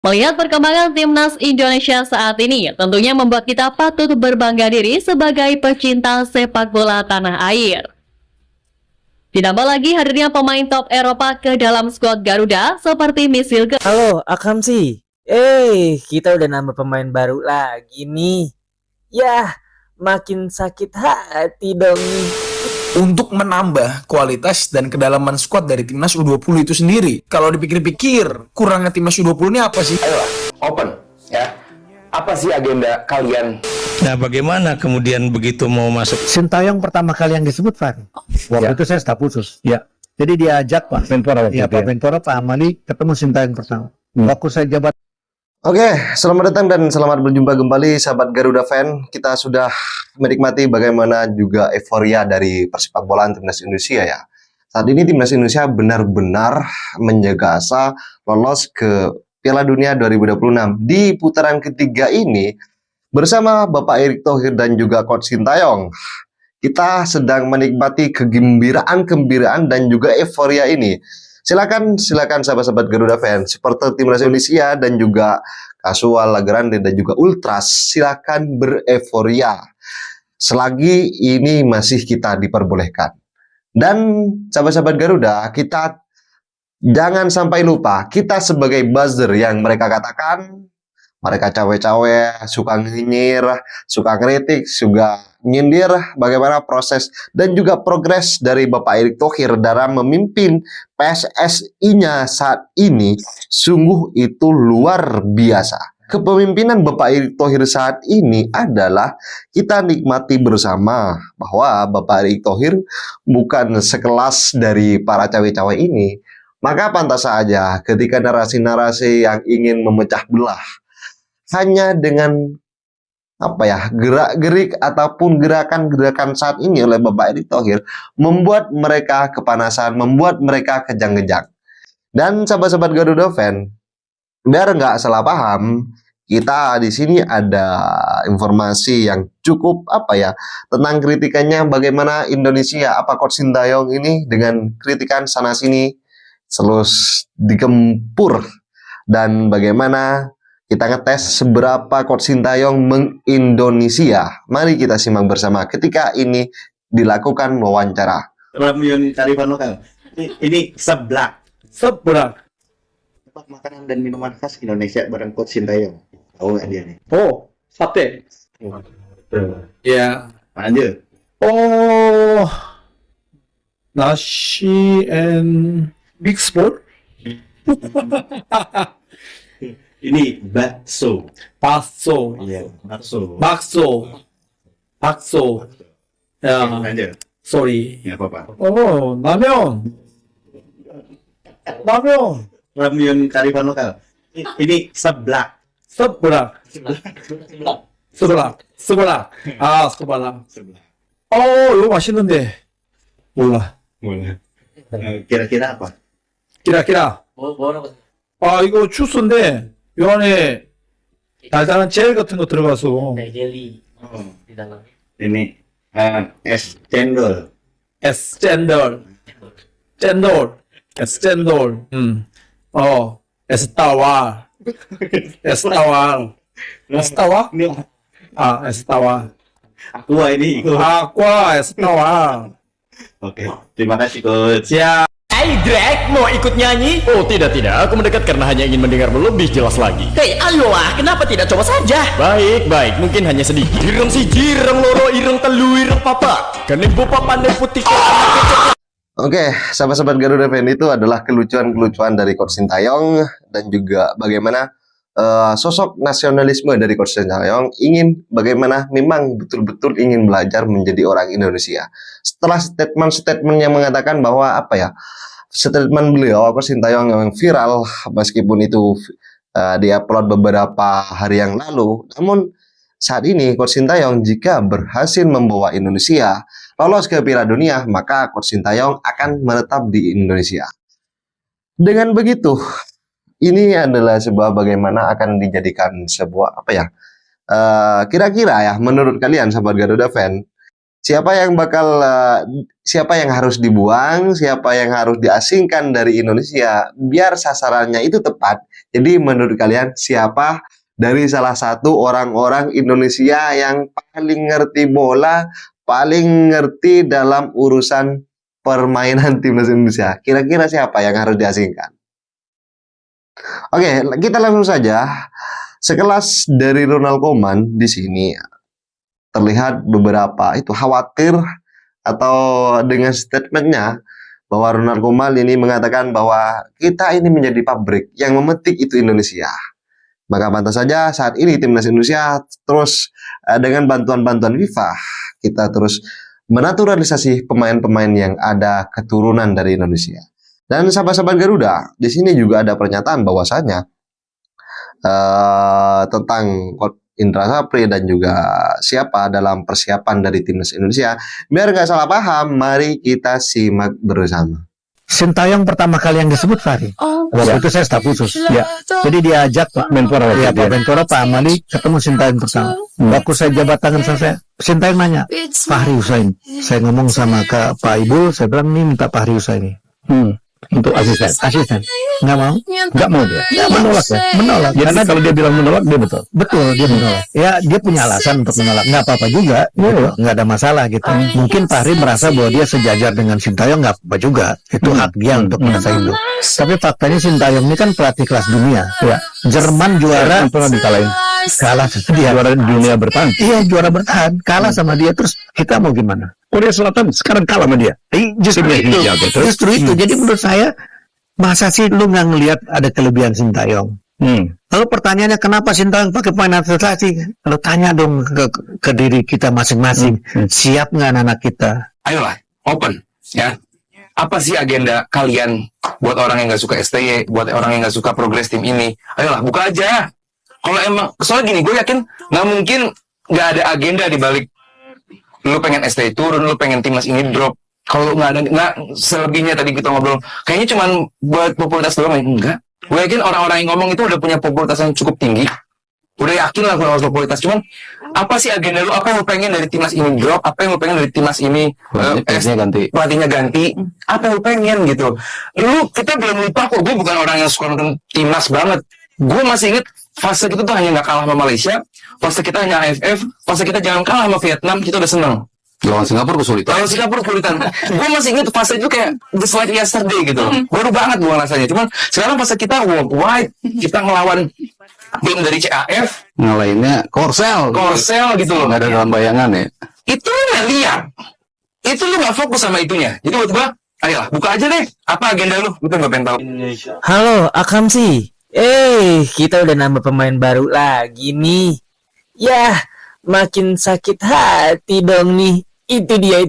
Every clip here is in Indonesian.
Melihat perkembangan timnas Indonesia saat ini, tentunya membuat kita patut berbangga diri sebagai pecinta sepak bola tanah air. Ditambah lagi hadirnya pemain top Eropa ke dalam skuad Garuda seperti Misil. Halo, Akamsi. Kita udah nambah pemain baru lagi nih. Yah, makin sakit hati dong nih. Untuk menambah kualitas dan kedalaman skuad dari timnas U20 itu sendiri. Kalau dipikir-pikir, kurangnya timnas U20 ini apa sih? Ayolah, open ya. Apa sih agenda kalian? Nah, bagaimana kemudian begitu mau masuk? Sintayong pertama kali yang disebut, Pak. Waktu itu saya staf khusus. Ya. Jadi diajak Pak Menpora waktu itu. Pak Menpora, Pak Amali ketemu Sintayong pertama. Waktu saya jabat. Oke, selamat datang dan selamat berjumpa kembali sahabat Garuda fan. Kita sudah menikmati bagaimana juga euforia dari persepak bolaan timnas Indonesia ya. Saat ini timnas Indonesia benar-benar menjaga asa lolos ke Piala Dunia 2026. Di putaran ketiga ini bersama Bapak Erick Thohir dan juga Coach Sintayong, kita sedang menikmati kegembiraan dan juga euforia ini. Silakan sahabat-sahabat Garuda fan, supporter timnas Indonesia dan juga Casual, Lagrande dan juga Ultras, silakan bereforia selagi ini masih kita diperbolehkan. Dan sahabat-sahabat Garuda, kita jangan sampai lupa, kita sebagai buzzer yang mereka katakan, mereka cawe-cawe, suka nyinyir, suka kritik, suka nyindir bagaimana proses dan juga progres dari Bapak Erick Thohir dalam memimpin PSSI-nya saat ini sungguh itu luar biasa. Kepemimpinan Bapak Erick Thohir saat ini adalah kita nikmati bersama bahwa Bapak Erick Thohir bukan sekelas dari para cawe-cawe ini. Maka pantas saja ketika narasi-narasi yang ingin memecah belah hanya dengan gerak-gerik ataupun gerakan-gerakan saat ini oleh Bapak Erick Thohir membuat mereka kepanasan, membuat mereka kejang-kejang. Dan sahabat-sahabat Garuda fan, biar nggak salah paham, kita di sini ada informasi yang cukup tentang kritikannya bagaimana Indonesia, apa Coach Sintayong ini dengan kritikan sana sini selus digempur, dan bagaimana kita ngetes seberapa Coach Sintayong mengindonesia. Mari kita simak bersama ketika ini dilakukan wawancara. Ramyun Karifan lokal. Ini seblak. Tempat makanan dan minuman khas Indonesia bareng Coach Sintayong. Tahu nggak dia nih? Oh, sate. Ya. Lanjut. Oh, nasi and big sport. Ini bakso. Bakso. Iya, bakso. Bakso. Ya, Lanjut. sorry. Ya apa-apa. Oh, 라면. Ramyun Karifan lokal. Ini seblak. sebelah. 아, sebelah. Seblak. 이거 맛있는데. 몰라. Kira-kira apa? 기라. 이거 주스인데 요 안에 달달한 젤 같은 거 들어가서. Oh. Ini es cendol. S 젠돌. S 젠돌. 에스타와. Ini 에스타와. aqua ini. 아과 에스타와. Oke. Terima kasih Coach. 야. Hey Drake, mau ikut nyanyi? Oh tidak, aku mendekat karena hanya ingin mendengarmu lebih jelas lagi. Hei ayolah, kenapa tidak coba saja? Baik, mungkin hanya sedikit. Ireng siji, ireng loro, ireng telu, ireng papa. Kanebo pandai putih. Oke, sahabat-sahabat Garuda fan, itu adalah kelucuan-kelucuan dari Coach Sintayong dan juga bagaimana sosok nasionalisme dari Coach Sintayong ingin bagaimana memang betul-betul ingin belajar menjadi orang Indonesia. Setelah statement yang mengatakan bahwa statement beliau Coach Sintayong yang viral meskipun itu diupload beberapa hari yang lalu, namun saat ini Coach Sintayong jika berhasil membawa Indonesia lolos ke Piala Dunia, maka Coach Sintayong akan menetap di Indonesia. Dengan begitu, ini adalah sebuah bagaimana akan dijadikan sebuah kira-kira ya menurut kalian sahabat Garuda fan, siapa yang harus dibuang, siapa yang harus diasingkan dari Indonesia biar sasarannya itu tepat. Jadi menurut kalian siapa dari salah satu orang-orang Indonesia yang paling ngerti bola, paling ngerti dalam urusan permainan timnas Indonesia? Kira-kira siapa yang harus diasingkan? Oke, kita langsung saja. Sekelas dari Ronald Koeman di sini terlihat beberapa itu khawatir atau dengan statementnya bahwa Ronald Koeman ini mengatakan bahwa kita ini menjadi pabrik yang memetik itu Indonesia. Maka pantas saja saat ini timnas Indonesia terus dengan bantuan-bantuan FIFA kita terus menaturalisasi pemain-pemain yang ada keturunan dari Indonesia. Dan sahabat-sahabat Garuda, di sini juga ada pernyataan bahwasanya tentang Indra Sapri dan juga siapa dalam persiapan dari timnas Indonesia. Biar nggak salah paham, mari kita simak bersama. Sintayong pertama kali yang disebut Fahri. Waktu itu saya staf khusus. Ya. Jadi diajak Pak Menpora, Pak Menpora, Pak Amali ketemu Sintayong pertama. Waktu saya jabat tangan saya, Sintayong nanya, Fahri Husain. Saya ngomong sama ke Pak Ibul, saya bilang ini minta Fahri Husain. Untuk asisten nggak mau dia menolak karena kalau dia bilang menolak dia betul dia menolak ya, dia punya alasan untuk menolak, nggak apa-apa juga nggak ada masalah gitu. Mungkin Fahri merasa bahwa dia sejajar dengan Sintayong, nggak apa juga, itu hak dia untuk merasa itu. Tapi faktanya Sintayong ini kan pelatih kelas dunia ya. Jerman juara pernah dikalahin, kalah dia juara dunia bertahan, iya juara bertahan, kalah sama dia, terus kita mau gimana? Korea Selatan sekarang kalah sama dia. Justru itu. Jadi menurut saya, masa sih lu nggak ngelihat ada kelebihan Sintayong? Lalu pertanyaannya, kenapa Sintayong pakai pemain naturalisasi? Kalau tanya dong ke diri kita masing-masing, siap nggak anak kita? Ayolah, open ya. Apa sih agenda kalian buat orang yang nggak suka STY, buat orang yang nggak suka progres tim ini? Ayolah, buka aja. Kalau emang, soalnya gini, gue yakin nggak mungkin nggak ada agenda di balik lu pengen STY turun, lu pengen timnas ini drop. Kalau nggak selebihnya tadi kita ngobrol, kayaknya cuma buat popularitas doang. Enggak. Gue yakin orang-orang yang ngomong itu udah punya popularitas yang cukup tinggi. Udah yakin lah kalau popularitas. Cuman apa sih agenda lu? Apa yang lu pengen dari timnas ini drop? Apa yang lu pengen dari timnas ini pelatihnya ganti? Apa yang lu pengen gitu? Kita belum lupa kok. Gue bukan orang yang suka nonton timnas banget. Gue masih inget fase kita tuh hanya nggak kalah sama Malaysia, fase kita hanya AFF, fase kita jangan kalah sama Vietnam, kita udah seneng. Lawan Singapura kesulitan. Gue masih inget fase itu kayak just like yesterday gitu. Baru banget gue rasanya. Cuman sekarang fase kita worldwide, kita ngelawan tim dari CAF, ngalahinnya Korsel gitu loh. Nggak ada dalam bayangan ya. Itu lu nggak lihat, itu lu nggak fokus sama itunya. Jadi buat gue, ayolah buka aja deh. Apa agenda lu? Gue nggak pengen tahu. Halo, Akam sih. Kita udah nambah pemain baru lagi nih. Yah, makin sakit hati dong nih. Itu dia.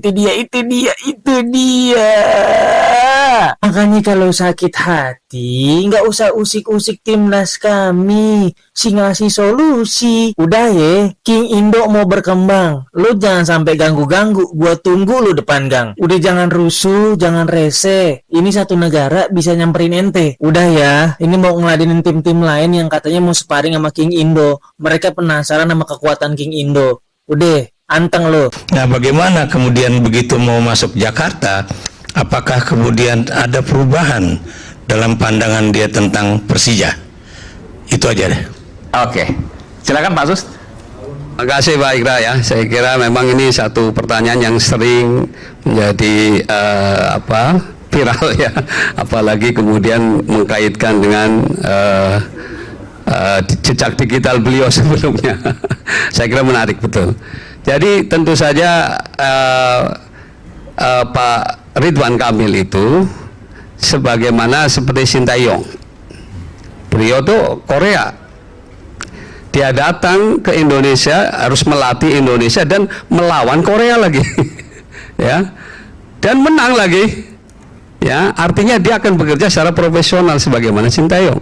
Makanya kalau sakit hati, nggak usah usik-usik timnas kami. Si ngasih solusi. Udah ya, King Indo mau berkembang. Lu jangan sampai ganggu-ganggu. Gua tunggu lu depan gang. Udah jangan rusuh, jangan rese. Ini satu negara bisa nyamperin ente. Udah ya, ini mau ngeladenin tim-tim lain yang katanya mau sparring sama King Indo. Mereka penasaran sama kekuatan King Indo. Udah, anteng lo. Nah, bagaimana kemudian begitu mau masuk Jakarta, apakah kemudian ada perubahan dalam pandangan dia tentang Persija? Itu aja deh. Oke. Silakan Pak Sus. Terima kasih Pak Ikra ya. Saya kira memang ini satu pertanyaan yang sering menjadi viral ya. Apalagi kemudian mengkaitkan dengan jejak digital beliau sebelumnya. Saya kira menarik betul. Jadi tentu saja Pak Ridwan Kamil itu sebagaimana seperti Sintayong, beliau tuh Korea, dia datang ke Indonesia harus melatih Indonesia dan melawan Korea lagi ya, dan menang lagi ya, artinya dia akan bekerja secara profesional sebagaimana Sintayong.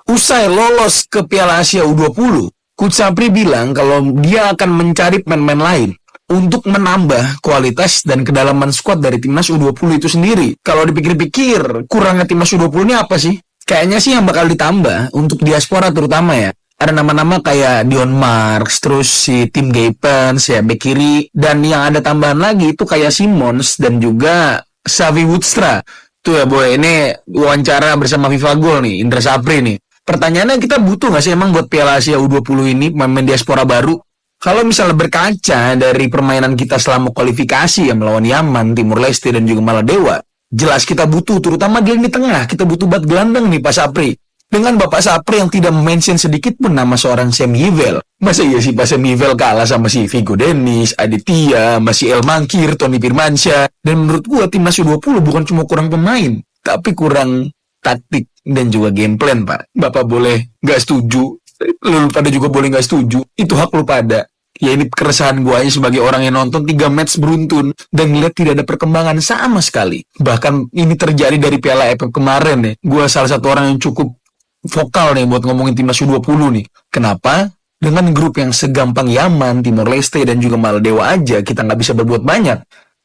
Usai lolos ke Piala Asia U20, Coach Sapri bilang kalau dia akan mencari pemain-pemain lain untuk menambah kualitas dan kedalaman skuad dari timnas U20 itu sendiri. Kalau dipikir-pikir, kurangnya timnas U20 ini apa sih? Kayaknya sih yang bakal ditambah untuk diaspora terutama ya. Ada nama-nama kayak Dion Marks, terus si Tim Gapens, ya bek kiri, dan yang ada tambahan lagi itu kayak Simmons dan juga Xavi Woodstra. Tuh ya boy, ini wawancara bersama FIFA Goal nih, Indra Sapri nih. Pertanyaannya, kita butuh nggak sih emang buat Piala Asia U20 ini, pemain diaspora baru? Kalau misalnya berkaca dari permainan kita selama kualifikasi ya melawan Yaman, Timur Leste, dan juga Maladewa, jelas kita butuh, terutama di lini tengah, kita butuh buat gelandang nih Pak Sapri. Dengan Bapak Sapri yang tidak mention sedikit pun nama seorang Sam Yvel. Masa iya sih Pak Sam Yvel kalah sama si Vigo Dennis, Aditya, masih El Mangkir, Tony Firmansyah. Dan menurut gua timnas U20 bukan cuma kurang pemain, tapi kurang taktik dan juga game plan, Pak. Bapak boleh nggak setuju, lu pada juga boleh nggak setuju. Itu hak lu pada. Ya ini keresahan gue aja sebagai orang yang nonton 3 match beruntun dan ngeliat tidak ada perkembangan sama sekali. Bahkan ini terjadi dari Piala AFF kemarin nih. Gue salah satu orang yang cukup vokal nih buat ngomongin timnas U20 nih. Kenapa? Dengan grup yang segampang Yaman, Timor Leste, dan juga Maldewa aja kita nggak bisa berbuat banyak.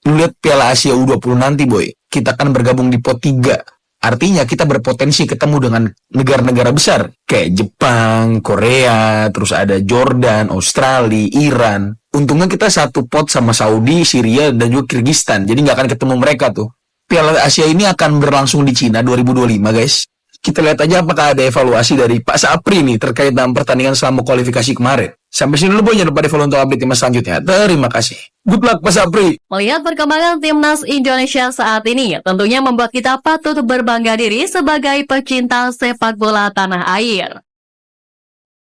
Lu lihat Piala Asia U20 nanti boy, kita akan bergabung di pot 3. Artinya kita berpotensi ketemu dengan negara-negara besar kayak Jepang, Korea, terus ada Jordan, Australia, Iran. Untungnya kita satu pot sama Saudi, Syria, dan juga Kyrgyzstan. Jadi nggak akan ketemu mereka tuh. Piala Asia ini akan berlangsung di Cina 2025 guys. Kita lihat aja apakah ada evaluasi dari Pak Sapri nih terkait dengan pertandingan selama kualifikasi kemarin. Sampai sini dulu boy, jangan lupa di-follow untuk update timnas selanjutnya. Terima kasih. Good luck Pak Sapri. Melihat perkembangan timnas Indonesia saat ini, tentunya membuat kita patut berbangga diri sebagai pecinta sepak bola tanah air.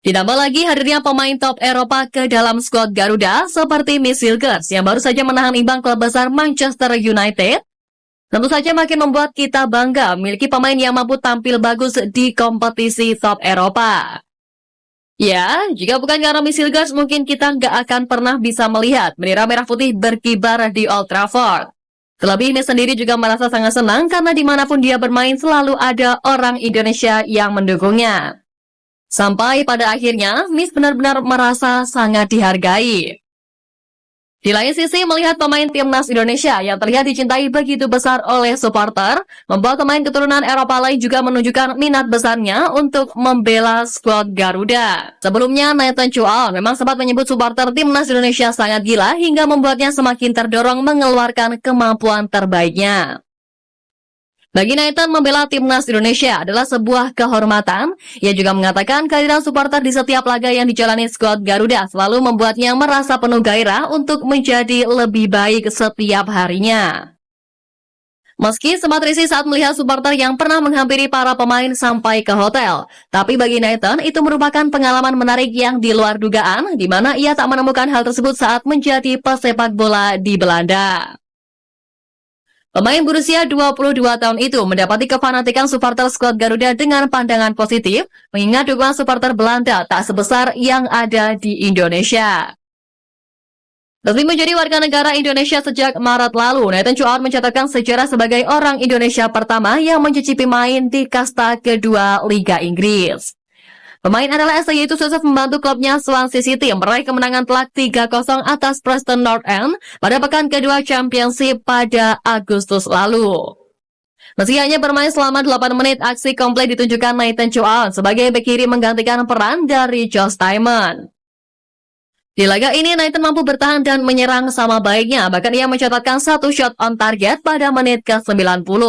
Ditambah lagi hadirnya pemain top Eropa ke dalam skuad Garuda seperti Miss Hilgers yang baru saja menahan imbang klub besar Manchester United. Tentu saja makin membuat kita bangga memiliki pemain yang mampu tampil bagus di kompetisi top Eropa. Ya, jika bukan karena Miss Hilgers, mungkin kita nggak akan pernah bisa melihat bendera merah putih berkibar di Old Trafford. Terlebih Miss sendiri juga merasa sangat senang karena dimanapun dia bermain selalu ada orang Indonesia yang mendukungnya. Sampai pada akhirnya, Miss benar-benar merasa sangat dihargai. Di lain sisi, melihat pemain timnas Indonesia yang terlihat dicintai begitu besar oleh supporter, membuat pemain keturunan Eropa lain juga menunjukkan minat besarnya untuk membela skuad Garuda. Sebelumnya, Nathan Chuan memang sempat menyebut supporter timnas Indonesia sangat gila hingga membuatnya semakin terdorong mengeluarkan kemampuan terbaiknya. Bagi Nathan, membela timnas Indonesia adalah sebuah kehormatan. Ia juga mengatakan kehadiran supporter di setiap laga yang dijalani skuad Garuda selalu membuatnya merasa penuh gairah untuk menjadi lebih baik setiap harinya. Meski sempat risih saat melihat supporter yang pernah menghampiri para pemain sampai ke hotel, tapi bagi Nathan itu merupakan pengalaman menarik yang di luar dugaan, di mana ia tak menemukan hal tersebut saat menjadi pesepak bola di Belanda. Pemain berusia 22 tahun itu mendapati kefanatikan supporter skuad Garuda dengan pandangan positif, mengingat dukungan supporter Belanda tak sebesar yang ada di Indonesia. Resmi menjadi warga negara Indonesia sejak Maret lalu, Nathan Chuan mencatatkan sejarah sebagai orang Indonesia pertama yang mencicipi main di kasta kedua Liga Inggris. Pemain adalah STY itu sukses membantu klubnya Swansea City meraih kemenangan telak 3-0 atas Preston North End pada pekan kedua Championship pada Agustus lalu. Meski hanya bermain selama 8 menit, aksi komplit ditunjukkan Nathan Chuan sebagai bek kiri menggantikan peran dari Josh Diamond. Di laga ini, Nathan mampu bertahan dan menyerang sama baiknya, bahkan ia mencatatkan 1 shot on target pada menit ke-90.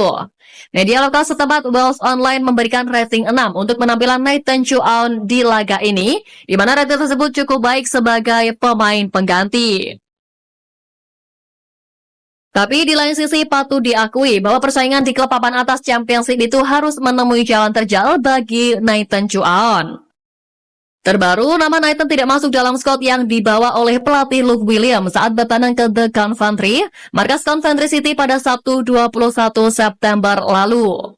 Media lokal setempat Wales Online memberikan rating 6 untuk penampilan Nathan Chuan di laga ini, di mana rating tersebut cukup baik sebagai pemain pengganti. Tapi di lain sisi patut diakui bahwa persaingan di klub papan atas Championship itu harus menemui jalan terjal bagi Nathan Chuan. Terbaru, nama Nathan tidak masuk dalam skuad yang dibawa oleh pelatih Luke Williams saat bertandang ke The Coventry, markas Coventry City pada Sabtu 21 September lalu.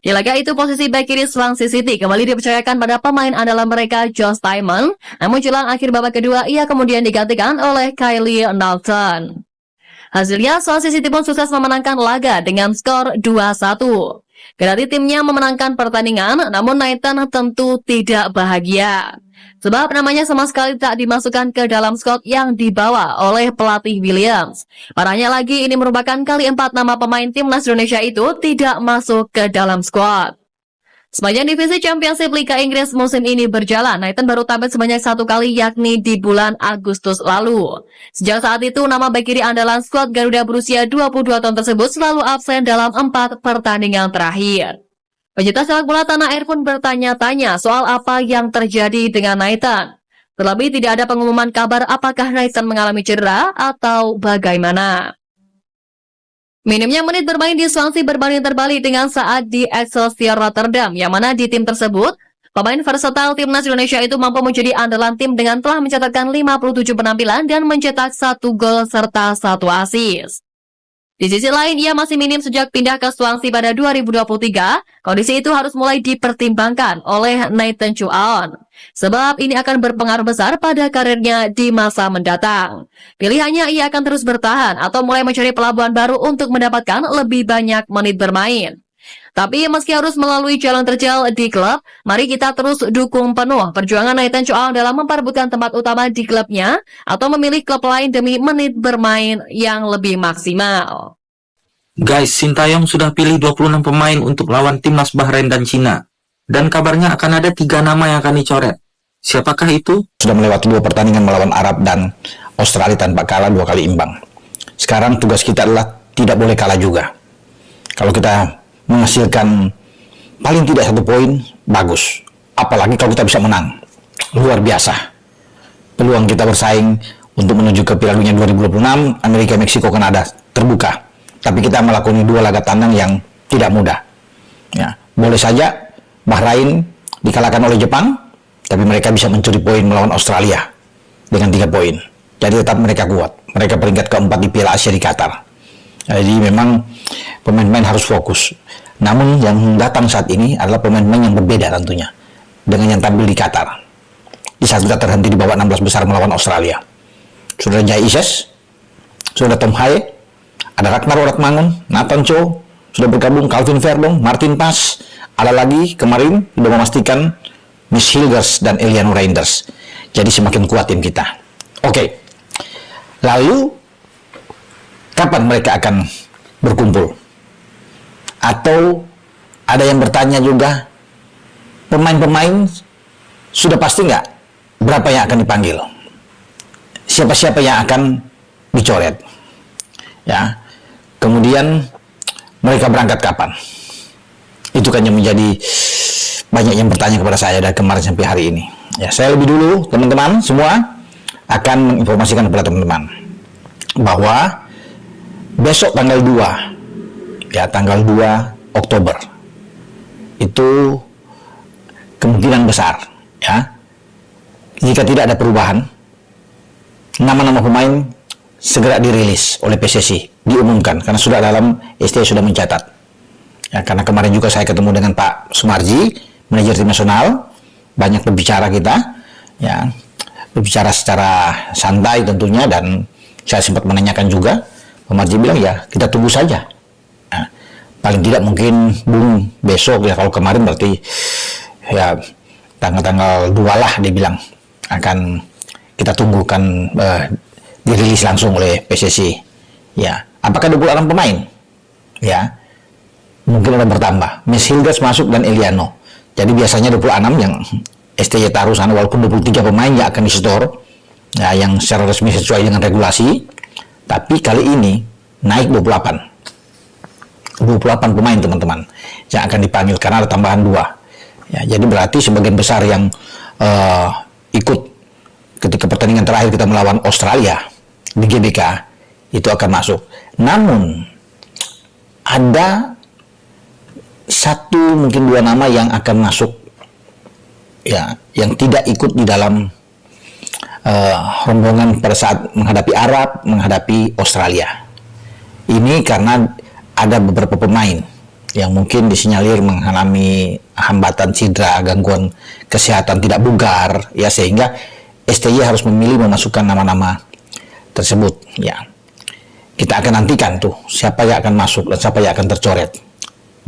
Di laga itu, posisi bek kiri Swansea City kembali dipercayakan pada pemain andalan mereka Josh Diamond, namun jelang akhir babak kedua ia kemudian digantikan oleh Kylie Knowlton. Hasilnya, Swansea City pun sukses memenangkan laga dengan skor 2-1. Kendati timnya memenangkan pertandingan, namun Nathan tentu tidak bahagia. Sebab namanya sama sekali tak dimasukkan ke dalam skuad yang dibawa oleh pelatih Williams. Parahnya lagi, ini merupakan kali 4 nama pemain timnas Indonesia itu tidak masuk ke dalam skuad. Sepanjang divisi Championship Liga Inggris musim ini berjalan, Nathan baru tampil sebanyak 1 kali yakni di bulan Agustus lalu. Sejak saat itu, nama bek kiri andalan skuad Garuda berusia 22 tahun tersebut selalu absen dalam 4 pertandingan terakhir. Pecinta sepak bola tanah air pun bertanya-tanya soal apa yang terjadi dengan Nathan. Terlebih tidak ada pengumuman kabar apakah Nathan mengalami cedera atau bagaimana. Minimnya menit bermain di Swansea berbanding terbalik dengan saat di Excelsior Rotterdam, yang mana di tim tersebut, pemain versatile timnas Indonesia itu mampu menjadi andalan tim dengan telah mencatatkan 57 penampilan dan mencetak 1 gol serta 1 assist. Di sisi lain, ia masih minim sejak pindah ke Swansea pada 2023. Kondisi itu harus mulai dipertimbangkan oleh Nathan Chuaon, sebab ini akan berpengaruh besar pada karirnya di masa mendatang. Pilihannya, ia akan terus bertahan atau mulai mencari pelabuhan baru untuk mendapatkan lebih banyak menit bermain. Tapi meski harus melalui jalan terjal di klub, mari kita terus dukung penuh perjuangan Nathan Chuaon dalam memperebutkan tempat utama di klubnya atau memilih klub lain demi menit bermain yang lebih maksimal. Guys, Sintayong sudah pilih 26 pemain untuk lawan timnas Bahrain dan Cina. Dan kabarnya akan ada 3 nama yang akan dicoret. Siapakah itu? Sudah melewati 2 pertandingan melawan Arab dan Australia tanpa kalah, 2 kali imbang. Sekarang tugas kita adalah tidak boleh kalah juga. Kalau kita menghasilkan paling tidak 1 poin, bagus. Apalagi kalau kita bisa menang, luar biasa. Peluang kita bersaing untuk menuju ke Piala Dunia 2026, Amerika, Meksiko, Kanada terbuka. Tapi kita melakoni 2 laga tandang yang tidak mudah. Ya, boleh saja Bahrain dikalahkan oleh Jepang, tapi mereka bisa mencuri poin melawan Australia dengan 3 poin. Jadi tetap mereka kuat. Mereka peringkat keempat di Piala Asia di Qatar. Jadi memang pemain-pemain harus fokus. Namun yang datang saat ini adalah pemain-pemain yang berbeda tentunya dengan yang tampil di Qatar. Di saat kita terhenti di babak 16 besar melawan Australia. Sudah Jai Ises, sudah Tom Haye, ada Ragnar Oratmangun, Nathan Cho, sudah bergabung Calvin Verdong, Martin Pas, ada lagi kemarin sudah memastikan Miss Hilgers dan Eliano Reinders. Jadi semakin kuat tim kita. Oke. Lalu kapan mereka akan berkumpul? Atau ada yang bertanya juga, pemain-pemain sudah pasti nggak berapa yang akan dipanggil? Siapa-siapa yang akan dicoret? Ya. Kemudian mereka berangkat kapan? Itu kan yang menjadi banyak yang bertanya kepada saya dari kemarin sampai hari ini. Ya, saya lebih dulu teman-teman semua akan menginformasikan kepada teman-teman bahwa besok tanggal 2 ya, tanggal 2 Oktober itu kemungkinan besar ya, jika tidak ada perubahan, nama-nama pemain segera dirilis oleh PSSI, diumumkan karena sudah dalam ST sudah mencatat ya. Karena kemarin juga saya ketemu dengan Pak Sumarji, manajer tim nasional, banyak berbicara kita ya, berbicara secara santai tentunya, dan saya sempat menanyakan juga, Pak Marji bilang ya kita tunggu saja. Nah, paling tidak mungkin besok ya, kalau kemarin berarti ya tanggal-tanggal 2 lah dia bilang akan kita tunggukan dirilis langsung oleh PSSI. Ya, apakah 26 pemain? Ya, mungkin ada bertambah. Miss Hilgers masuk dan Eliano. Jadi biasanya 26 yang STY taruh sana, walaupun 23 pemain yang akan disetor ya, yang secara resmi sesuai dengan regulasi. Tapi kali ini naik 28 pemain teman-teman yang akan dipanggil karena ada tambahan 2 ya. Jadi berarti sebagian besar yang ikut ketika pertandingan terakhir kita melawan Australia di GBK itu akan masuk. Namun ada 1 mungkin 2 nama yang akan masuk ya, yang tidak ikut di dalam rombongan pada saat menghadapi Arab, menghadapi Australia. Ini karena ada beberapa pemain yang mungkin disinyalir mengalami hambatan cedera, gangguan kesehatan tidak bugar ya, sehingga STY harus memilih memasukkan nama-nama tersebut ya. Kita akan nantikan tuh siapa yang akan masuk dan siapa yang akan tercoret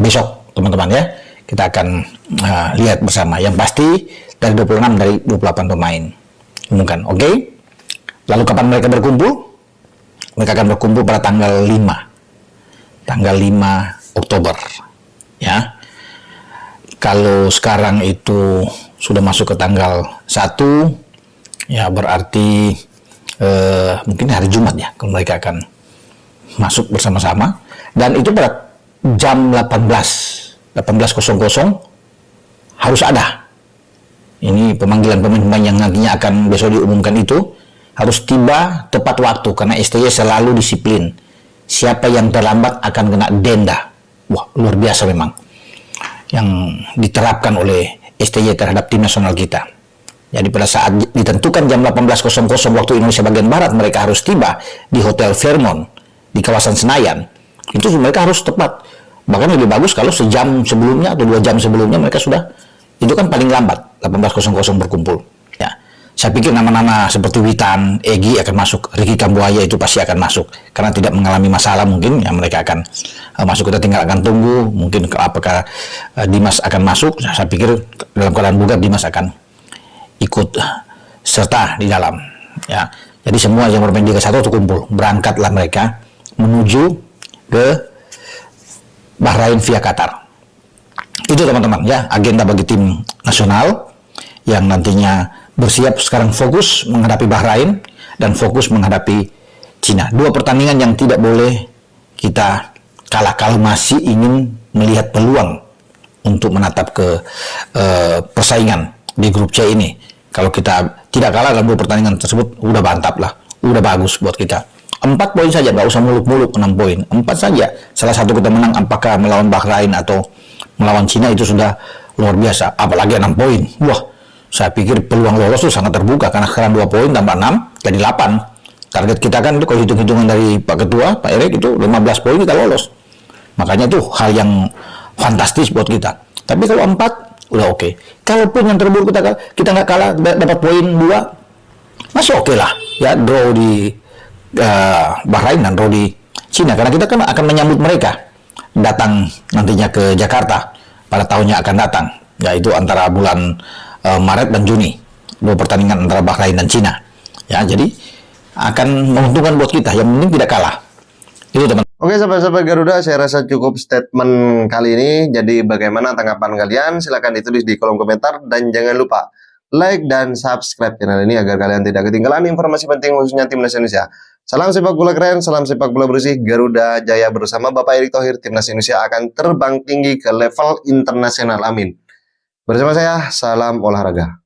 besok teman-teman ya. Kita akan lihat bersama. Yang pasti dari 26 dari 28 pemain umumkan. Oke. Lalu kapan mereka berkumpul? Mereka akan berkumpul pada tanggal 5 Oktober ya. Kalau sekarang itu sudah masuk ke tanggal 1, ya berarti mungkin hari Jumat ya, kalau mereka akan masuk bersama-sama. Dan itu pada jam 18.00 harus ada. Ini pemanggilan pemain-pemain yang nantinya akan besok diumumkan itu harus tiba tepat waktu, karena STY selalu disiplin. Siapa yang terlambat akan kena denda. Wah, luar biasa memang yang diterapkan oleh STY terhadap tim nasional kita. Jadi pada saat ditentukan jam 18.00 waktu Indonesia bagian Barat, mereka harus tiba di Hotel Fairmont di kawasan Senayan. Itu mereka harus tepat. Bahkan lebih bagus kalau sejam sebelumnya atau 2 jam sebelumnya mereka sudah, itu kan paling lambat 18.00 berkumpul. Ya, saya pikir nama-nama seperti Witan, Egy akan masuk, Ricky Kambuaya itu pasti akan masuk karena tidak mengalami masalah, mungkin ya mereka akan masuk. Kita tinggal akan tunggu mungkin apakah Dimas akan masuk. Saya pikir dalam keadaan bugar Dimas akan ikut serta di dalam. Ya, jadi semua yang bermain Liga 1 itu kumpul, berangkatlah mereka menuju ke Bahrain via Qatar. Itu teman-teman ya, agenda bagi tim nasional yang nantinya bersiap sekarang fokus menghadapi Bahrain dan fokus menghadapi Cina. 2 pertandingan yang tidak boleh kita kalah kalau masih ingin melihat peluang untuk menatap ke persaingan di grup C ini. Kalau kita tidak kalah dalam 2 pertandingan tersebut, udah mantap lah, udah bagus buat kita. 4 poin saja, nggak usah muluk-muluk 6 poin. 4 saja. Salah satu kita menang, apakah melawan Bahrain atau melawan Cina itu sudah luar biasa. Apalagi 6 poin. Wah, saya pikir peluang lolos itu sangat terbuka karena sekarang 2 poin tambah 6 jadi 8. Target kita kan itu kalau hitung-hitungan dari Pak Ketua, Pak Erik itu 15 poin kita lolos. Makanya itu hal yang fantastis buat kita. Tapi kalau 4 udah oke. Kalaupun yang terburuk kita nggak kalah dapat poin 2, masih oke lah. Ya, draw di Bahrain dan draw di Cina, karena kita kan akan menyambut mereka datang nantinya ke Jakarta pada tahunnya akan datang, yaitu antara bulan Maret dan Juni, 2 pertandingan antara Bahrain dan Cina. Ya, jadi akan menguntungkan buat kita, yang penting tidak kalah. Itu teman. Oke sahabat-sahabat Garuda, saya rasa cukup statement kali ini. Jadi bagaimana tanggapan kalian? Silahkan ditulis di kolom komentar. Dan jangan lupa like dan subscribe channel ini agar kalian tidak ketinggalan informasi penting khususnya Timnas Indonesia. Salam sepak bola keren, salam sepak bola bersih. Garuda Jaya bersama Bapak Erick Thohir, Timnas Indonesia akan terbang tinggi ke level internasional. Amin. Bersama saya, salam olahraga.